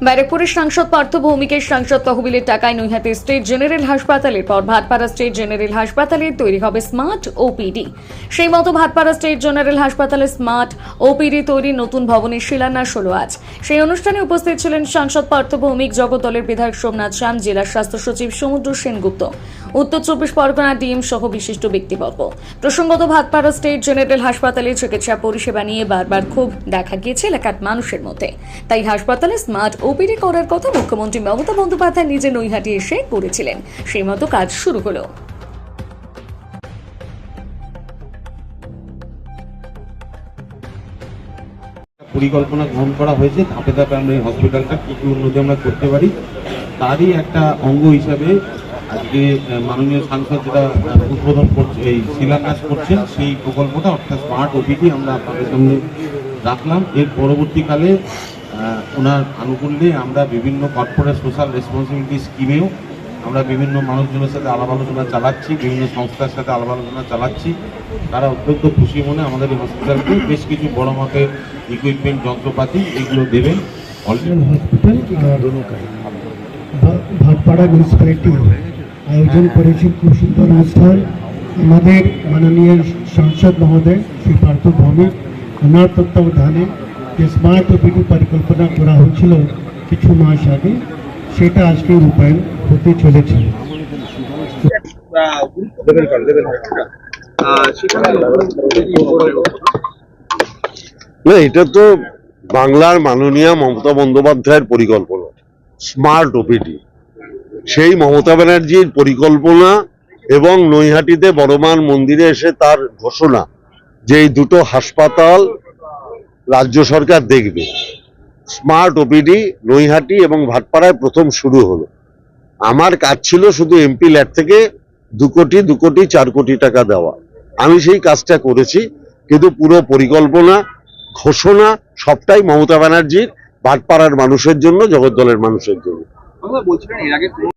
ব্যারাকপুরের সাংসদ পার্থ ভৌমিকের সাংসদ তহবিলের টাকায় নৈহাটি স্টেট জেনারেল হাসপাতালের পর ভাটপাড়া স্টেট জেনারেল হাসপাতালে তৈরি হবে স্মার্ট ওপিডি। সেই মতো ভাটপাড়া স্টেট জেনারেল হাসপাতালে স্মার্ট ওপিডি তৈরির নতুন ভবনের শিলান্যাস হলো আজ। সেই অনুষ্ঠানে উপস্থিত ছিলেন সাংসদ পার্থ ভৌমিক, জগদ্দলের বিধায়ক সোমনাথ শ্যাম, জেলা স্বাস্থ্য সচিব সমুদ্র সেনগুপ্ত, উত্তর 24 পরগনা ডিএম সহ বিশিষ্ট ব্যক্তিবর্গ। প্রসঙ্গত ভাটপাড়া স্টেট জেনারেল হাসপাতালে চিকিৎসা পরিষেবা নিয়ে বারবার ক্ষোভ দেখা গিয়েছে এলাকার মানুষের মধ্যে। তাই হাসপাতালে স্মার্ট ওপিডি করার কথা মুখ্যমন্ত্রী মমতা বন্দ্যোপাধ্যায় নিজে নৈহাটি এসে করেছিলেন। সেই মতো কাজ শুরু হলো। পরিকল্পনা গ্রহণ করা হয়েছে, ধাপে ধাপে আমরা এই হসপিটালটা কি কি উন্নতি আমরা করতে পারি তারই একটা অঙ্গ হিসাবে আজকে মাননীয় সাংসদ যেটা উদ্বোধন করছে, এই শিলান্যাস করছেন, সেই প্রকল্পটা অর্থাৎ স্মার্ট ওপিডি আমরা আপনাদের সামনে রাখলাম। এর পরবর্তীকালে ওনার আনুকূল্যে আমরা বিভিন্ন কর্পোরেট সোশ্যাল রেসপন্সিবিলিটি স্কিমেও আমরা বিভিন্ন মানুষজনের সাথে আলাপ আলোচনা চালাচ্ছি, বিভিন্ন সংস্থার সাথে আলাপ আলোচনা চালাচ্ছি। তারা অত্যন্ত খুশি মনে আমাদের এই হসপিটালকে বেশ কিছু বড় মাপের ইকুইপমেন্ট, যন্ত্রপাতি এগুলো দেবেন। হসপিটাল ভাটপাড়া মিউনিসিপ্যালিটি আয়োজন করেছে খুব সুন্দর অনুষ্ঠান। আমাদের মাননীয় সাংসদ মহোদয় শ্রী পার্থ ভৌমিক, ওনার তত্ত্বাবধানে যে স্মার্ট ওপিডি পরিকল্পনা করা হয়েছিল কিছু মাস আগে, সেটা আজকে রূপায়ণ হতে চলেছে। এটা তো বাংলার মাননীয় মমতা বন্দ্যোপাধ্যায়ের পরিকল্পনা স্মার্ট ওপিডি। সেই মমতা ব্যানার্জির পরিকল্পনা এবং নৈহাটিতে বড়মান মন্দিরে এসে তার ঘোষণা যে এই দুটো হাসপাতাল রাজ্য সরকার দেখবে। স্মার্ট ওপিডি নৈহাটি এবং ভাটপাড়ায় প্রথম শুরু হলো। আমার কাজ ছিল শুধু এমপি ল্যাড থেকে 2 কোটি 4 কোটি টাকা দেওয়া। আমি সেই কাজটা করেছি, কিন্তু পুরো পরিকল্পনা ঘোষণা সবটাই মমতা ব্যানার্জির ভাটপাড়ার মানুষের জন্য, জগদ্দলের মানুষের জন্য। বলছিলেন এর আগে কোনো